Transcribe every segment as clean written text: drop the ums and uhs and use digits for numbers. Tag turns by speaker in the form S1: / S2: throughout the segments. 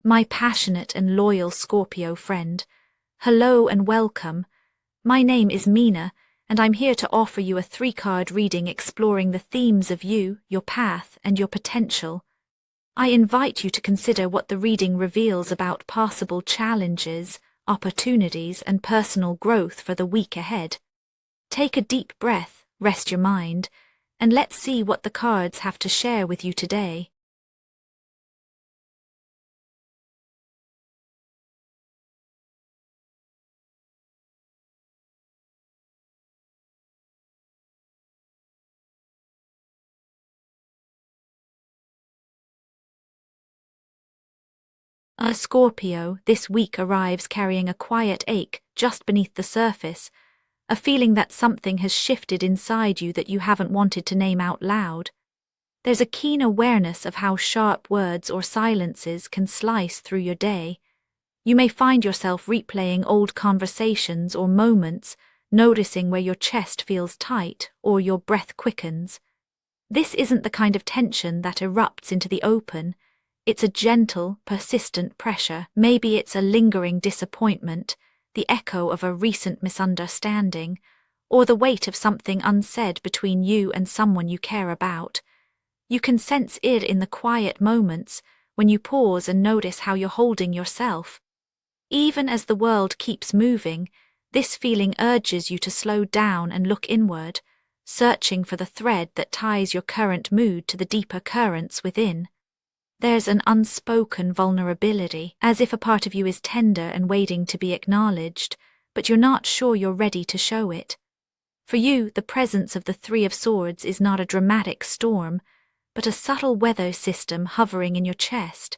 S1: my passionate and loyal Scorpio friend. Hello and welcome. My name is Mina, and I'm here to offer you a 3-card reading exploring the themes of you, your path, and your potential. I invite you to consider what the reading reveals about possible challenges, opportunities, and personal growth for the week ahead. Take a deep breath, rest your mind, and let's see what the cards have to share with you today. A Scorpio this week arrives carrying a quiet ache just beneath the surface, a feeling that something has shifted inside you that you haven't wanted to name out loud. There's a keen awareness of how sharp words or silences can slice through your day. You may find yourself replaying old conversations or moments, noticing where your chest feels tight or your breath quickens. This isn't the kind of tension that erupts into the open. It's a gentle, persistent pressure. Maybe it's a lingering disappointment, the echo of a recent misunderstanding, or the weight of something unsaid between you and someone you care about. You can sense it in the quiet moments when you pause and notice how you're holding yourself. Even as the world keeps moving, this feeling urges you to slow down and look inward, searching for the thread that ties your current mood to the deeper currents within. There's an unspoken vulnerability, as if a part of you is tender and waiting to be acknowledged, but you're not sure you're ready to show it. For you, the presence of the 3 of Swords is not a dramatic storm, but a subtle weather system hovering in your chest.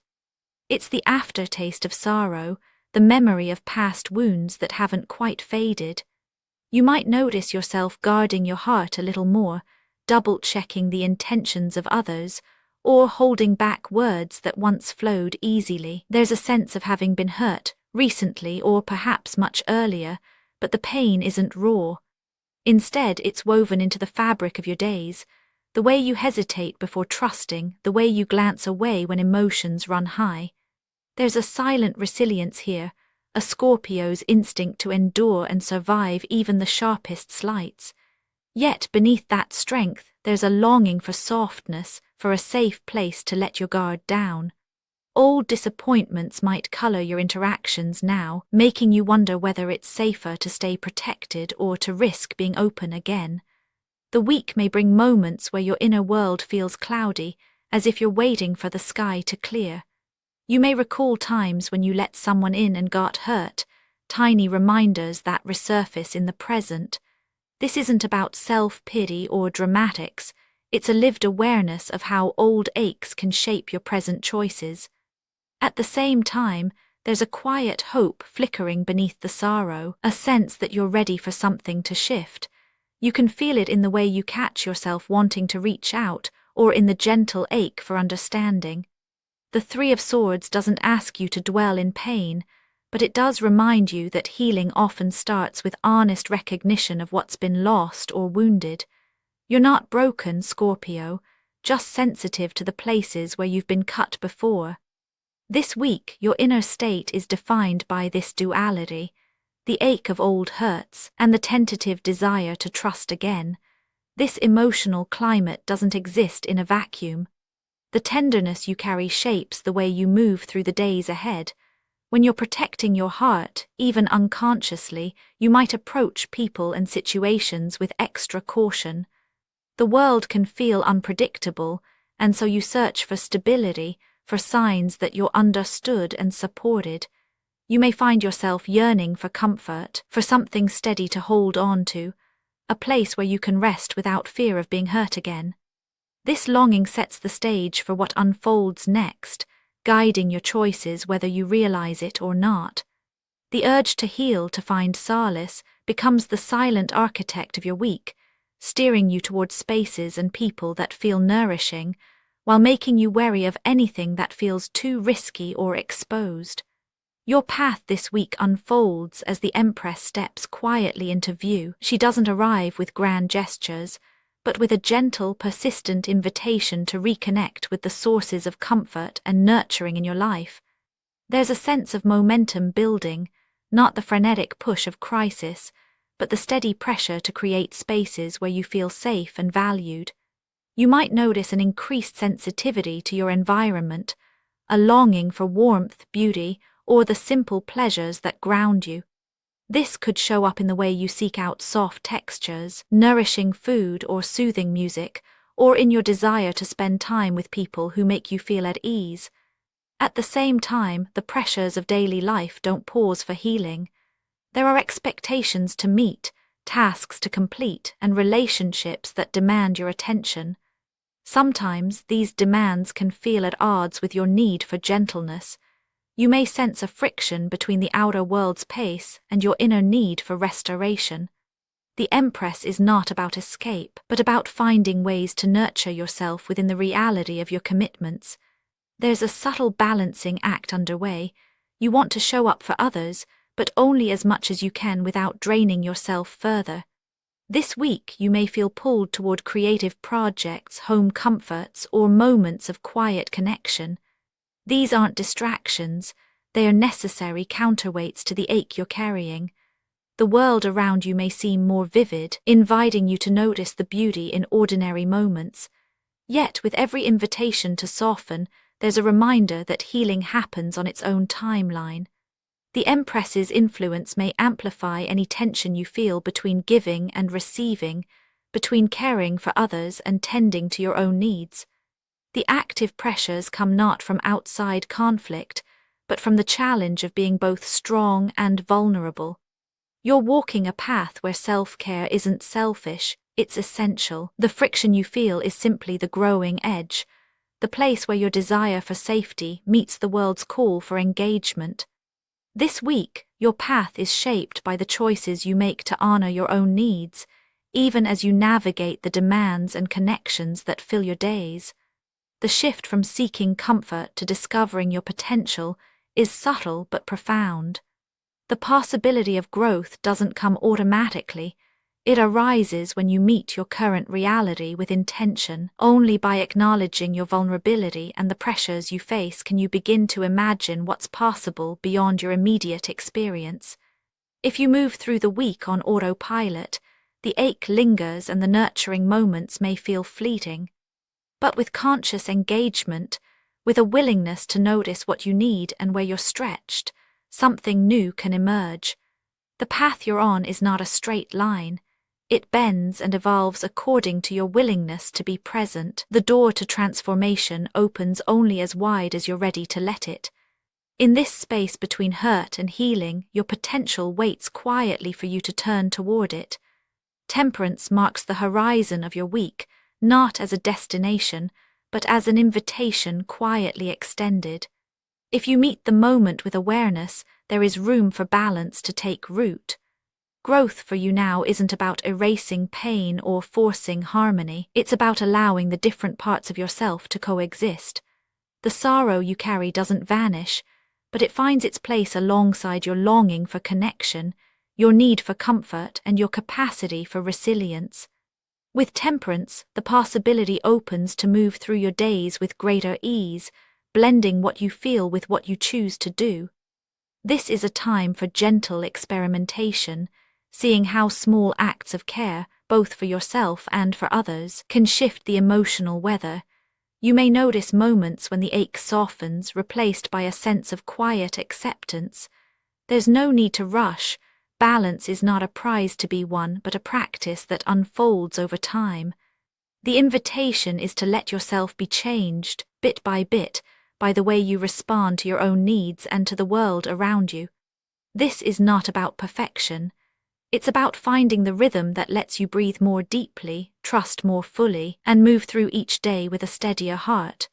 S1: It's the aftertaste of sorrow, the memory of past wounds that haven't quite faded. You might notice yourself guarding your heart a little more, double-checking the intentions of others, or holding back words that once flowed easily. There's a sense of having been hurt, recently or perhaps much earlier, but the pain isn't raw. Instead, it's woven into the fabric of your days, the way you hesitate before trusting, the way you glance away when emotions run high. There's a silent resilience here, a Scorpio's instinct to endure and survive even the sharpest slights. Yet beneath that strength, there's a longing for softness, for a safe place to let your guard down. Old disappointments might color your interactions now, making you wonder whether it's safer to stay protected or to risk being open again. The week may bring moments where your inner world feels cloudy, as if you're waiting for the sky to clear. You may recall times when you let someone in and got hurt, tiny reminders that resurface in the present. This isn't about self-pity or dramatics, it's a lived awareness of how old aches can shape your present choices. At the same time, there's a quiet hope flickering beneath the sorrow, a sense that you're ready for something to shift. You can feel it in the way you catch yourself wanting to reach out, or in the gentle ache for understanding. The 3 of Swords doesn't ask you to dwell in pain, but it does remind you that healing often starts with honest recognition of what's been lost or wounded. You're not broken, Scorpio, just sensitive to the places where you've been cut before. This week, your inner state is defined by this duality, the ache of old hurts and the tentative desire to trust again. This emotional climate doesn't exist in a vacuum. The tenderness you carry shapes the way you move through the days ahead. When you're protecting your heart, even unconsciously, you might approach people and situations with extra caution. The world can feel unpredictable, and so you search for stability, for signs that you're understood and supported. You may find yourself yearning for comfort, for something steady to hold on to, a place where you can rest without fear of being hurt again. This longing sets the stage for what unfolds next, guiding your choices whether you realize it or not. The urge to heal, to find solace, becomes the silent architect of your week, steering you towards spaces and people that feel nourishing, while making you wary of anything that feels too risky or exposed. Your path this week unfolds as the Empress steps quietly into view. She doesn't arrive with grand gestures, but with a gentle, persistent invitation to reconnect with the sources of comfort and nurturing in your life. There's a sense of momentum building, not the frenetic push of crisis, but the steady pressure to create spaces where you feel safe and valued. You might notice an increased sensitivity to your environment, a longing for warmth, beauty, or the simple pleasures that ground you. This could show up in the way you seek out soft textures, nourishing food or soothing music, or in your desire to spend time with people who make you feel at ease. At the same time, the pressures of daily life don't pause for healing. There are expectations to meet, tasks to complete, and relationships that demand your attention. Sometimes these demands can feel at odds with your need for gentleness. You may sense a friction between the outer world's pace and your inner need for restoration. The Empress is not about escape, but about finding ways to nurture yourself within the reality of your commitments. There's a subtle balancing act underway. You want to show up for others, but only as much as you can without draining yourself further. This week you may feel pulled toward creative projects, home comforts, or moments of quiet connection. These aren't distractions, they are necessary counterweights to the ache you're carrying. The world around you may seem more vivid, inviting you to notice the beauty in ordinary moments. Yet, with every invitation to soften, there's a reminder that healing happens on its own timeline. The Empress's influence may amplify any tension you feel between giving and receiving, between caring for others and tending to your own needs. The active pressures come not from outside conflict, but from the challenge of being both strong and vulnerable. You're walking a path where self-care isn't selfish, it's essential. The friction you feel is simply the growing edge, the place where your desire for safety meets the world's call for engagement. This week, your path is shaped by the choices you make to honor your own needs, even as you navigate the demands and connections that fill your days. The shift from seeking comfort to discovering your potential is subtle but profound. The possibility of growth doesn't come automatically. It arises when you meet your current reality with intention. Only by acknowledging your vulnerability and the pressures you face can you begin to imagine what's possible beyond your immediate experience. If you move through the week on autopilot, the ache lingers and the nurturing moments may feel fleeting. But with conscious engagement, with a willingness to notice what you need and where you're stretched, something new can emerge. The path you're on is not a straight line. It bends and evolves according to your willingness to be present. The door to transformation opens only as wide as you're ready to let it. In this space between hurt and healing, your potential waits quietly for you to turn toward it. Temperance marks the horizon of your week, not as a destination, but as an invitation quietly extended. If you meet the moment with awareness, there is room for balance to take root. Growth for you now isn't about erasing pain or forcing harmony. It's about allowing the different parts of yourself to coexist. The sorrow you carry doesn't vanish, but it finds its place alongside your longing for connection, your need for comfort, and your capacity for resilience. With temperance, the possibility opens to move through your days with greater ease, blending what you feel with what you choose to do. This is a time for gentle experimentation, seeing how small acts of care, both for yourself and for others, can shift the emotional weather. You may notice moments when the ache softens, replaced by a sense of quiet acceptance. There's no need to rush. Balance is not a prize to be won, but a practice that unfolds over time. The invitation is to let yourself be changed, bit, by the way you respond to your own needs and to the world around you. This is not about perfection. It's about finding the rhythm that lets you breathe more deeply, trust more fully, and move through each day with a steadier heart.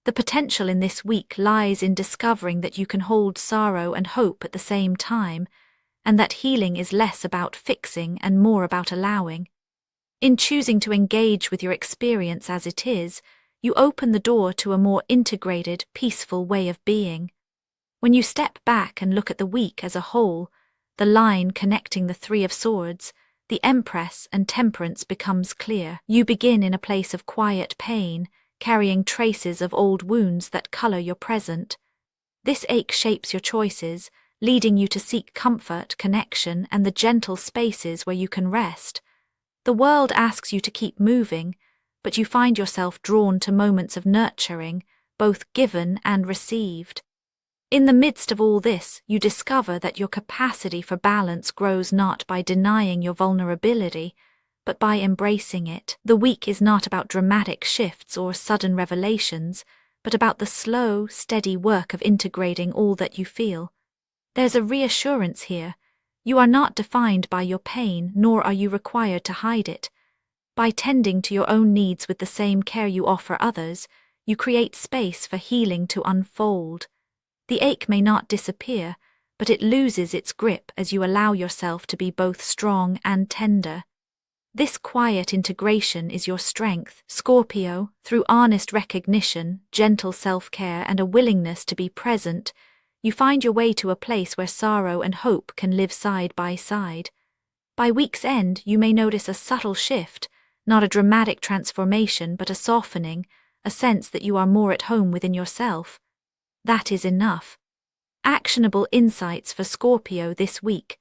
S1: The potential in this week lies in discovering that you can hold sorrow and hope at the same time, and that healing is less about fixing and more about allowing. In choosing to engage with your experience as it is, you open the door to a more integrated, peaceful way of being. When you step back and look at the week as a whole, the line connecting the Three of Swords, the Empress, and Temperance becomes clear. You begin in a place of quiet pain, carrying traces of old wounds that color your present. This ache shapes your choices, leading you to seek comfort, connection, and the gentle spaces where you can rest. The world asks you to keep moving, but you find yourself drawn to moments of nurturing, both given and received. In the midst of all this, you discover that your capacity for balance grows not by denying your vulnerability, but by embracing it. The week is not about dramatic shifts or sudden revelations, but about the slow, steady work of integrating all that you feel. There's a reassurance here. You are not defined by your pain, nor are you required to hide it. By tending to your own needs with the same care you offer others, you create space for healing to unfold. The ache may not disappear, but it loses its grip as you allow yourself to be both strong and tender. This quiet integration is your strength, Scorpio. Through honest recognition, gentle self-care, and a willingness to be present, you find your way to a place where sorrow and hope can live side by side. By week's end, you may notice a subtle shift, not a dramatic transformation, but a softening, a sense that you are more at home within yourself. That is enough. Actionable insights for Scorpio this week.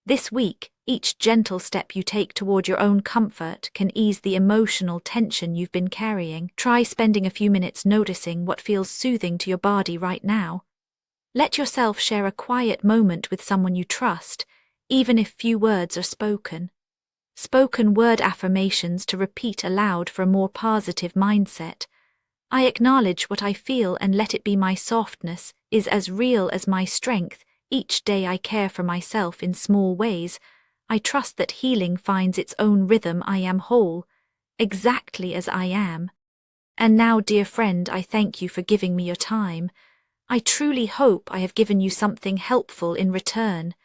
S1: This week, each gentle step you take toward your own comfort can ease the emotional tension you've been carrying. Try spending a few minutes noticing what feels soothing to your body right now. Let yourself share a quiet moment with someone you trust, even if few words are spoken. Spoken word affirmations to repeat aloud for a more positive mindset. I acknowledge what I feel and let it be. My softness is as real as my strength. Each day I care for myself in small ways. I trust that healing finds its own rhythm. I am whole, exactly as I am. And now, dear friend, I thank you for giving me your time. I truly hope I have given you something helpful in return.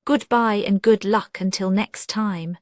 S1: Goodbye and good luck until next time.